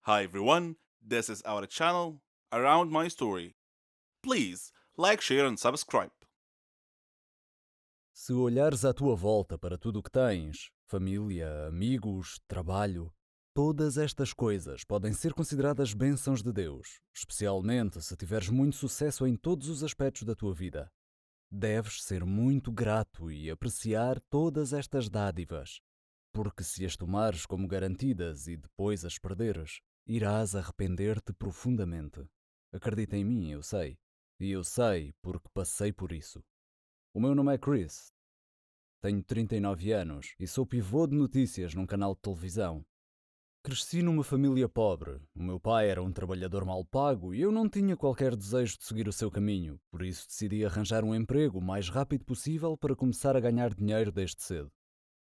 Hi everyone, this is our channel Around My Story. Please like, share and subscribe. Se olhares à tua volta para tudo o que tens, família, amigos, trabalho, todas estas coisas podem ser consideradas bênçãos de Deus, especialmente se tiveres muito sucesso em todos os aspectos da tua vida. Deves ser muito grato e apreciar todas estas dádivas, porque se as tomares como garantidas e depois as perderes, irás arrepender-te profundamente. Acredita em mim, eu sei. E eu sei porque passei por isso. O meu nome é Chris. Tenho 39 anos e sou pivô de notícias num canal de televisão. Cresci numa família pobre. O meu pai era um trabalhador mal pago e eu não tinha qualquer desejo de seguir o seu caminho, por isso decidi arranjar um emprego o mais rápido possível para começar a ganhar dinheiro desde cedo.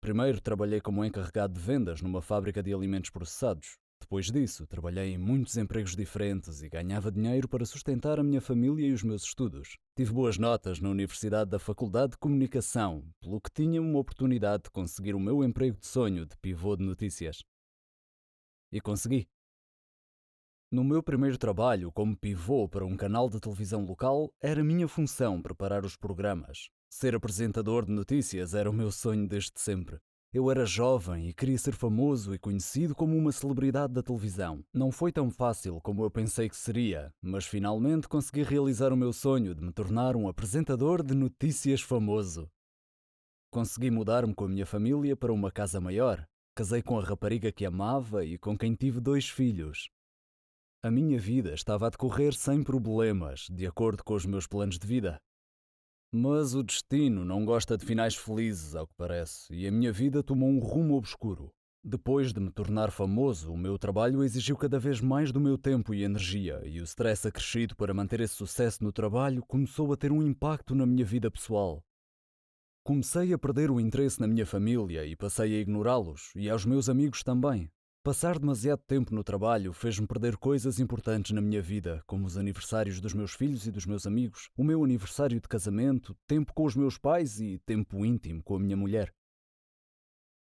Primeiro trabalhei como encarregado de vendas numa fábrica de alimentos processados. Depois disso, trabalhei em muitos empregos diferentes e ganhava dinheiro para sustentar a minha família e os meus estudos. Tive boas notas na Universidade da Faculdade de Comunicação, pelo que tinha uma oportunidade de conseguir o meu emprego de sonho de pivô de notícias. E consegui. No meu primeiro trabalho como pivô para um canal de televisão local, era minha função preparar os programas. Ser apresentador de notícias era o meu sonho desde sempre. Eu era jovem e queria ser famoso e conhecido como uma celebridade da televisão. Não foi tão fácil como eu pensei que seria, mas finalmente consegui realizar o meu sonho de me tornar um apresentador de notícias famoso. Consegui mudar-me com a minha família para uma casa maior. Casei com a rapariga que amava e com quem tive 2 filhos. A minha vida estava a decorrer sem problemas, de acordo com os meus planos de vida. Mas o destino não gosta de finais felizes, ao que parece, e a minha vida tomou um rumo obscuro. Depois de me tornar famoso, o meu trabalho exigiu cada vez mais do meu tempo e energia, e o stress acrescido para manter esse sucesso no trabalho começou a ter um impacto na minha vida pessoal. Comecei a perder o interesse na minha família e passei a ignorá-los, e aos meus amigos também. Passar demasiado tempo no trabalho fez-me perder coisas importantes na minha vida, como os aniversários dos meus filhos e dos meus amigos, o meu aniversário de casamento, tempo com os meus pais e tempo íntimo com a minha mulher.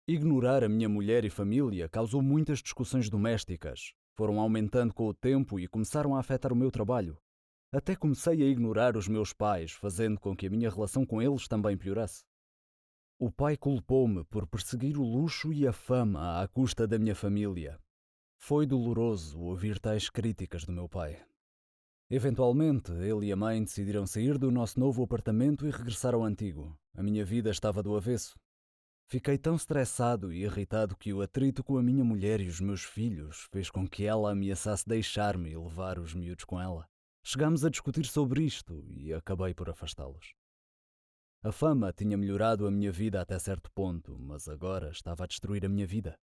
Ignorar a minha mulher e família causou muitas discussões domésticas. Foram aumentando com o tempo e começaram a afetar o meu trabalho. Até comecei a ignorar os meus pais, fazendo com que a minha relação com eles também piorasse. O pai culpou-me por perseguir o luxo e a fama à custa da minha família. Foi doloroso ouvir tais críticas do meu pai. Eventualmente, ele e a mãe decidiram sair do nosso novo apartamento e regressar ao antigo. A minha vida estava do avesso. Fiquei tão estressado e irritado que o atrito com a minha mulher e os meus filhos fez com que ela ameaçasse deixar-me e levar os miúdos com ela. Chegámos a discutir sobre isto e acabei por afastá-los. A fama tinha melhorado a minha vida até certo ponto, mas agora estava a destruir a minha vida.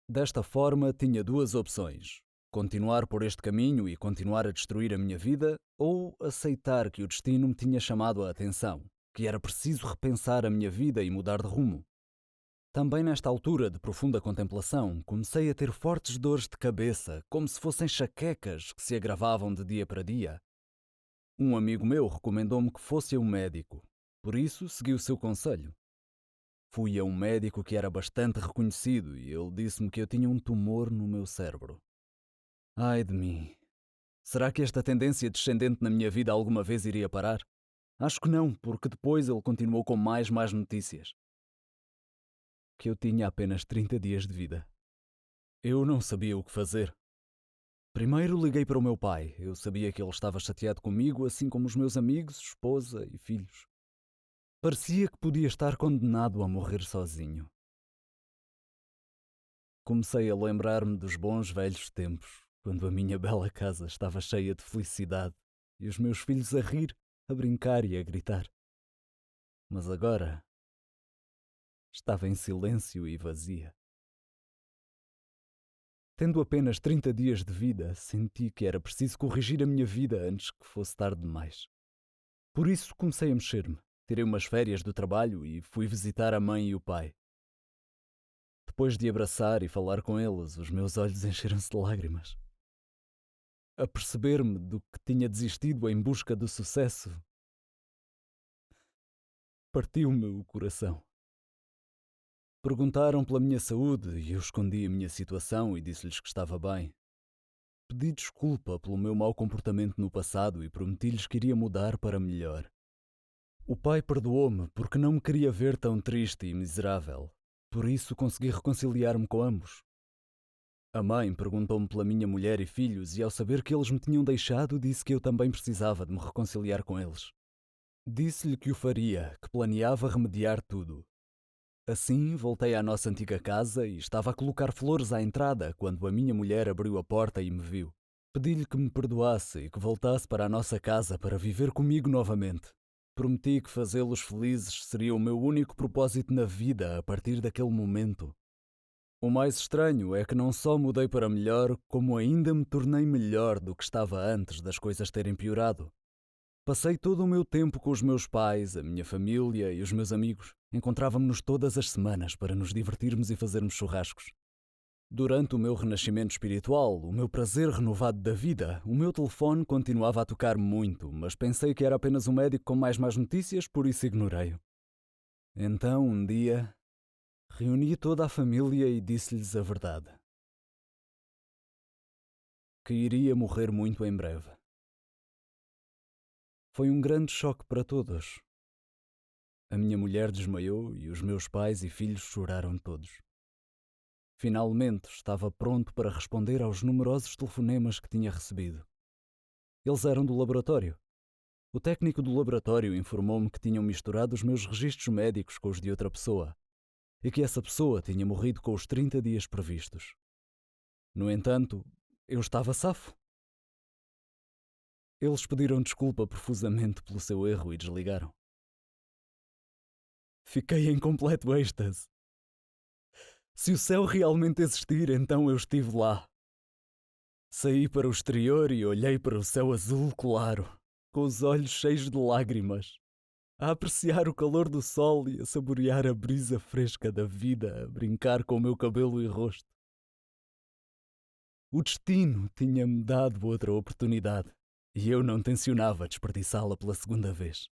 Desta forma, tinha 2 opções: continuar por este caminho e continuar a destruir a minha vida, ou aceitar que o destino me tinha chamado a atenção, que era preciso repensar a minha vida e mudar de rumo. Também nesta altura de profunda contemplação, comecei a ter fortes dores de cabeça, como se fossem enxaquecas que se agravavam de dia para dia. Um amigo meu recomendou-me que fosse a um médico, por isso segui o seu conselho. Fui a um médico que era bastante reconhecido e ele disse-me que eu tinha um tumor no meu cérebro. Ai de mim! Será que esta tendência descendente na minha vida alguma vez iria parar? Acho que não, porque depois ele continuou com mais más notícias. Que eu tinha apenas 30 dias de vida. Eu não sabia o que fazer. Primeiro liguei para o meu pai. Eu sabia que ele estava chateado comigo, assim como os meus amigos, esposa e filhos. Parecia que podia estar condenado a morrer sozinho. Comecei a lembrar-me dos bons velhos tempos, quando a minha bela casa estava cheia de felicidade e os meus filhos a rir, a brincar e a gritar. Mas agora estava em silêncio e vazia. Tendo apenas 30 dias de vida, senti que era preciso corrigir a minha vida antes que fosse tarde demais. Por isso comecei a mexer-me. Tirei umas férias do trabalho e fui visitar a mãe e o pai. Depois de abraçar e falar com eles, os meus olhos encheram-se de lágrimas. A perceber-me do que tinha desistido em busca do sucesso, partiu-me o coração. Perguntaram pela minha saúde e eu escondi a minha situação e disse-lhes que estava bem. pedi desculpa pelo meu mau comportamento no passado e prometi-lhes que iria mudar para melhor. O pai perdoou-me porque não me queria ver tão triste e miserável. Por isso consegui reconciliar-me com ambos. A mãe perguntou-me pela minha mulher e filhos e, ao saber que eles me tinham deixado, disse que eu também precisava de me reconciliar com eles. Disse-lhe que o faria, que planeava remediar tudo. Assim, voltei à nossa antiga casa e estava a colocar flores à entrada quando a minha mulher abriu a porta e me viu. Pedi-lhe que me perdoasse e que voltasse para a nossa casa para viver comigo novamente. Prometi que fazê-los felizes seria o meu único propósito na vida a partir daquele momento. O mais estranho é que não só mudei para melhor, como ainda me tornei melhor do que estava antes das coisas terem piorado. Passei todo o meu tempo com os meus pais, a minha família e os meus amigos. Encontrávamos-nos todas as semanas para nos divertirmos e fazermos churrascos. Durante o meu renascimento espiritual, o meu prazer renovado da vida, o meu telefone continuava a tocar muito, mas pensei que era apenas um médico com mais más notícias, por isso ignorei-o. Então, um dia, reuni toda a família e disse-lhes a verdade. Que iria morrer muito em breve. Foi um grande choque para todos. A minha mulher desmaiou e os meus pais e filhos choraram todos. Finalmente estava pronto para responder aos numerosos telefonemas que tinha recebido. Eles eram do laboratório. O técnico do laboratório informou-me que tinham misturado os meus registros médicos com os de outra pessoa e que essa pessoa tinha morrido com os 30 dias previstos. No entanto, eu estava safo. Eles pediram desculpa profusamente pelo seu erro e desligaram. Fiquei em completo êxtase. Se o céu realmente existir, então eu estive lá. Saí para o exterior e olhei para o céu azul claro, com os olhos cheios de lágrimas, a apreciar o calor do sol e a saborear a brisa fresca da vida, a brincar com o meu cabelo e rosto. O destino tinha-me dado outra oportunidade e eu não tencionava desperdiçá-la pela segunda vez.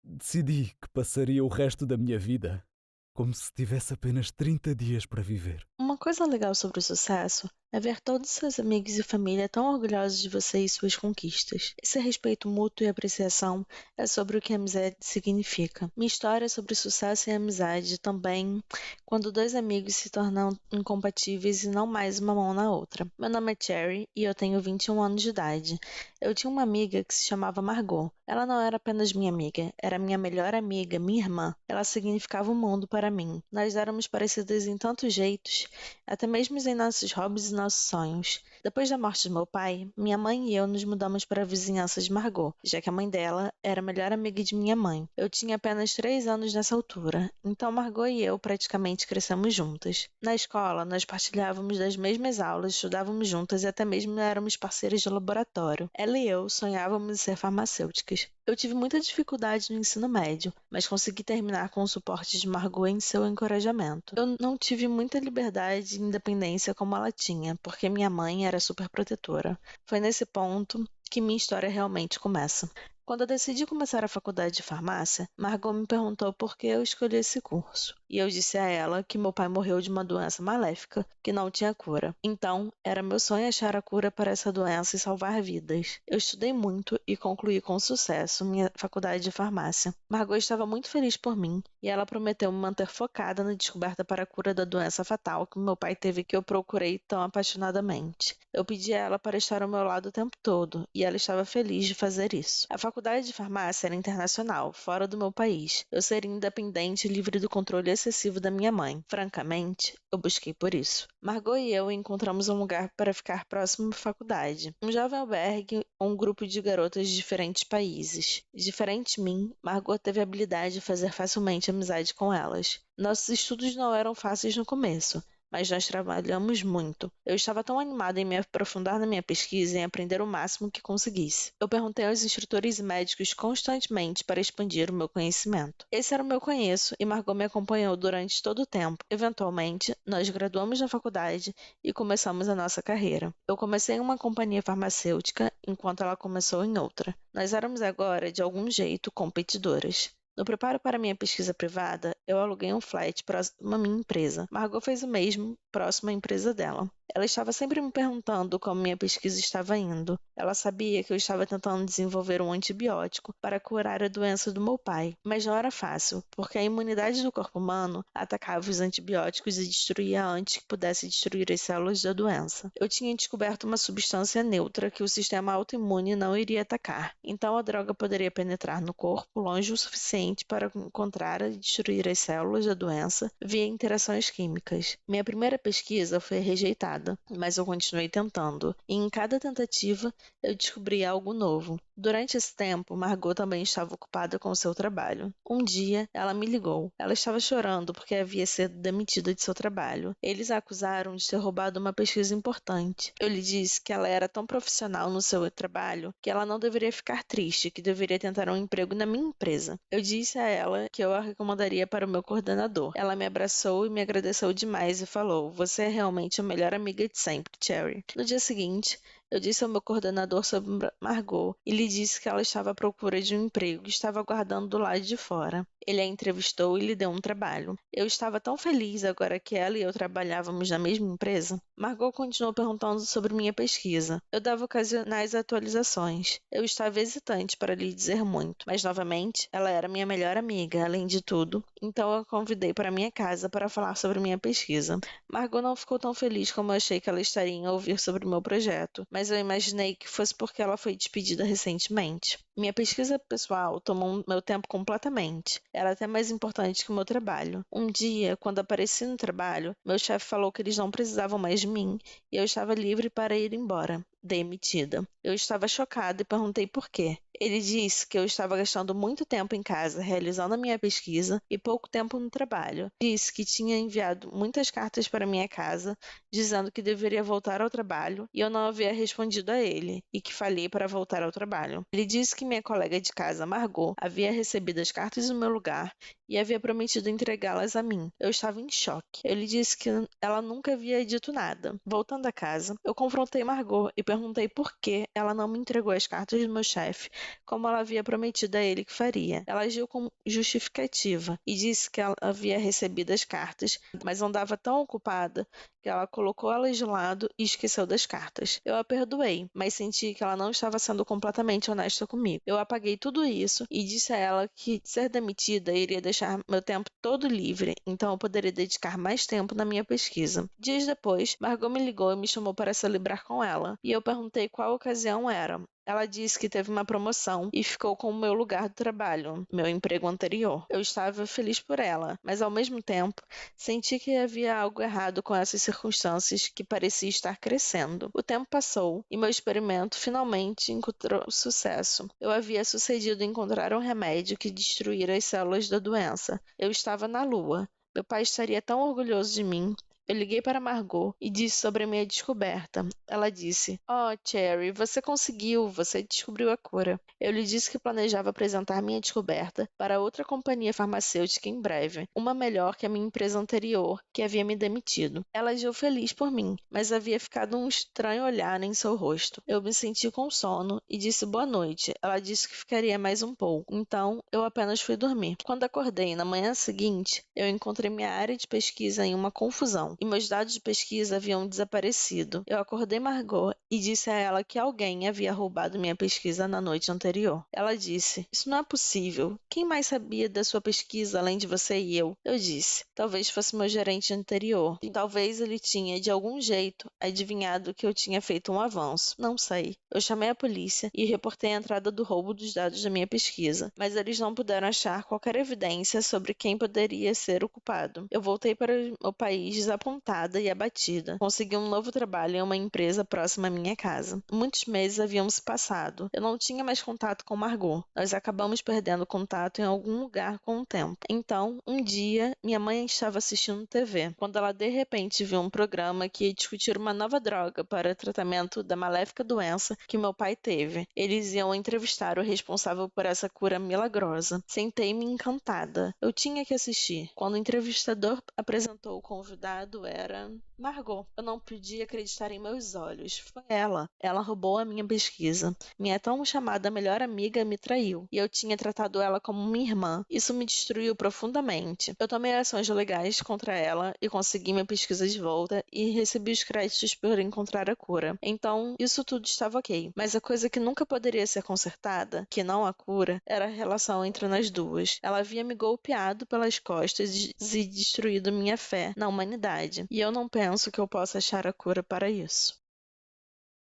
Decidi que passaria o resto da minha vida como se tivesse apenas 30 dias para viver. Uma coisa legal sobre o sucesso é ver todos seus amigos e família tão orgulhosos de você e suas conquistas. Esse respeito mútuo e apreciação é sobre o que a amizade significa. Minha história é sobre sucesso e amizade também, quando dois amigos se tornam incompatíveis e não mais uma mão na outra. Meu nome é Cherry e eu tenho 21 anos de idade. Eu tinha uma amiga que se chamava Margot. Ela não era apenas minha amiga, era minha melhor amiga, minha irmã. Ela significava o mundo para mim. Nós éramos parecidas em tantos jeitos, até mesmo em nossos hobbies e nossos sonhos. Depois da morte de meu pai, minha mãe e eu nos mudamos para a vizinhança de Margot, já que a mãe dela era a melhor amiga de minha mãe. Eu tinha apenas 3 anos nessa altura, então Margot e eu praticamente crescemos juntas. Na escola, nós partilhávamos das mesmas aulas, estudávamos juntas e até mesmo éramos parceiras de laboratório. Ela e eu sonhávamos em ser farmacêuticas. Eu tive muita dificuldade no ensino médio, mas consegui terminar com o suporte de Margot em seu encorajamento. Eu não tive muita liberdade e independência como ela tinha, porque minha mãe era super protetora. Foi nesse ponto que minha história realmente começa. Quando eu decidi começar a faculdade de farmácia, Margot me perguntou por que eu escolhi esse curso. E eu disse a ela que meu pai morreu de uma doença maléfica que não tinha cura. Então, era meu sonho achar a cura para essa doença e salvar vidas. Eu estudei muito e concluí com sucesso minha faculdade de farmácia. Margot estava muito feliz por mim e ela prometeu me manter focada na descoberta para a cura da doença fatal que meu pai teve, que eu procurei tão apaixonadamente. Eu pedi a ela para estar ao meu lado o tempo todo e ela estava feliz de fazer isso. A faculdade de farmácia era internacional, fora do meu país. Eu seria independente e livre do controle excessivo da minha mãe. Francamente, eu busquei por isso. Margot e eu encontramos um lugar para ficar próximo à faculdade. Um jovem albergue ou um grupo de garotas de diferentes países. Diferente de mim, Margot teve a habilidade de fazer facilmente amizade com elas. Nossos estudos não eram fáceis no começo, mas nós trabalhamos muito. Eu estava tão animada em me aprofundar na minha pesquisa e em aprender o máximo que conseguisse. Eu perguntei aos instrutores e médicos constantemente para expandir o meu conhecimento. Esse era o meu conheço e Margot me acompanhou durante todo o tempo. Eventualmente, nós graduamos na faculdade e começamos a nossa carreira. Eu comecei em uma companhia farmacêutica, enquanto ela começou em outra. Nós éramos agora, de algum jeito, competidoras. No preparo para minha pesquisa privada, eu aluguei um flat próximo à minha empresa. Margot fez o mesmo, próximo à empresa dela. Ela estava sempre me perguntando como minha pesquisa estava indo. Ela sabia que eu estava tentando desenvolver um antibiótico para curar a doença do meu pai, mas não era fácil, porque a imunidade do corpo humano atacava os antibióticos e destruía antes que pudesse destruir as células da doença. Eu tinha descoberto uma substância neutra que o sistema autoimune não iria atacar, então a droga poderia penetrar no corpo longe o suficiente para encontrar e destruir as células da doença via interações químicas. Minha primeira pesquisa foi rejeitada, mas eu continuei tentando, e em cada tentativa eu descobri algo novo. Durante esse tempo, Margot também estava ocupada com seu trabalho. Um dia, ela me ligou. Ela estava chorando porque havia sido demitida de seu trabalho. Eles a acusaram de ter roubado uma pesquisa importante. Eu lhe disse que ela era tão profissional no seu trabalho que ela não deveria ficar triste, que deveria tentar um emprego na minha empresa. Eu disse a ela que eu a recomendaria para o meu coordenador. Ela me abraçou e me agradeceu demais e falou: "Você é realmente a melhor amiga de sempre, Cherry." No dia seguinte, eu disse ao meu coordenador sobre Margot e lhe disse que ela estava à procura de um emprego e estava aguardando do lado de fora. Ele a entrevistou e lhe deu um trabalho. Eu estava tão feliz agora que ela e eu trabalhávamos na mesma empresa. Margot continuou perguntando sobre minha pesquisa. Eu dava ocasionais atualizações. Eu estava hesitante para lhe dizer muito, mas novamente, ela era minha melhor amiga, além de tudo, então eu a convidei para minha casa para falar sobre minha pesquisa. Margot não ficou tão feliz como eu achei que ela estaria em ouvir sobre o meu projeto, mas eu imaginei que fosse porque ela foi despedida recentemente. Minha pesquisa pessoal tomou meu tempo completamente. Era até mais importante que o meu trabalho. Um dia, quando apareci no trabalho, meu chefe falou que eles não precisavam mais de mim e eu estava livre para ir embora. Demitida. Eu estava chocada e perguntei por quê. Ele disse que eu estava gastando muito tempo em casa realizando a minha pesquisa e pouco tempo no trabalho. Disse que tinha enviado muitas cartas para minha casa dizendo que deveria voltar ao trabalho e eu não havia respondido a ele e que falhei para voltar ao trabalho. Ele disse que minha colega de casa, Margot, havia recebido as cartas no meu lugar e havia prometido entregá-las a mim. Eu estava em choque. Ele disse que ela nunca havia dito nada. Voltando a casa, eu confrontei Margot e perguntei por que ela não me entregou as cartas do meu chefe, como ela havia prometido a ele que faria. Ela agiu com justificativa e disse que ela havia recebido as cartas, mas andava tão ocupada que ela colocou elas de lado e esqueceu das cartas. Eu a perdoei, mas senti que ela não estava sendo completamente honesta comigo. Eu apaguei tudo isso e disse a ela que ser demitida iria deixar meu tempo todo livre, então eu poderia dedicar mais tempo na minha pesquisa. Dias depois, Margot me ligou e me chamou para celebrar com ela, e eu perguntei qual ocasião era. Ela disse que teve uma promoção e ficou com o meu lugar de trabalho, meu emprego anterior. Eu estava feliz por ela, mas ao mesmo tempo senti que havia algo errado com essas circunstâncias que parecia estar crescendo. O tempo passou e meu experimento finalmente encontrou sucesso. Eu havia sucedido em encontrar um remédio que destruíra as células da doença. Eu estava na Lua. Meu pai estaria tão orgulhoso de mim. Eu liguei para Margot e disse sobre a minha descoberta. Ela disse: "Oh, Cherry, você conseguiu, você descobriu a cura." Eu lhe disse que planejava apresentar minha descoberta para outra companhia farmacêutica em breve, uma melhor que a minha empresa anterior, que havia me demitido. Ela agiu feliz por mim, mas havia ficado um estranho olhar em seu rosto. Eu me senti com sono e disse boa noite. Ela disse que ficaria mais um pouco, então eu apenas fui dormir. Quando acordei na manhã seguinte, eu encontrei minha área de pesquisa em uma confusão e meus dados de pesquisa haviam desaparecido. Eu acordei Margot e disse a ela que alguém havia roubado minha pesquisa na noite anterior. Ela disse: "Isso não é possível. Quem mais sabia da sua pesquisa além de você e eu?" Eu disse: "Talvez fosse meu gerente anterior. E talvez ele tinha, de algum jeito, adivinhado que eu tinha feito um avanço. Não sei." Eu chamei a polícia e reportei a entrada do roubo dos dados da minha pesquisa, mas eles não puderam achar qualquer evidência sobre quem poderia ser o culpado. Eu voltei para o país desapontada e abatida. Consegui um novo trabalho em uma empresa próxima à minha casa. Muitos meses haviam se passado. Eu não tinha mais contato com Margot. Nós acabamos perdendo contato em algum lugar com o tempo. Então, um dia, minha mãe estava assistindo TV, quando ela de repente viu um programa que ia discutir uma nova droga para tratamento da maléfica doença que meu pai teve. Eles iam entrevistar o responsável por essa cura milagrosa. Sentei-me encantada. Eu tinha que assistir. Quando o entrevistador apresentou o convidado, era Margot, eu não podia acreditar em meus olhos. Foi ela. Ela roubou a minha pesquisa. Minha tão chamada melhor amiga me traiu. E eu tinha tratado ela como minha irmã. Isso me destruiu profundamente. Eu tomei ações legais contra ela e consegui minha pesquisa de volta e recebi os créditos por encontrar a cura. Então, isso tudo estava ok. Mas a coisa que nunca poderia ser consertada, que não a cura, era a relação entre nós duas. Ela havia me golpeado pelas costas e destruído minha fé na humanidade. E eu não penso que eu possa achar a cura para isso.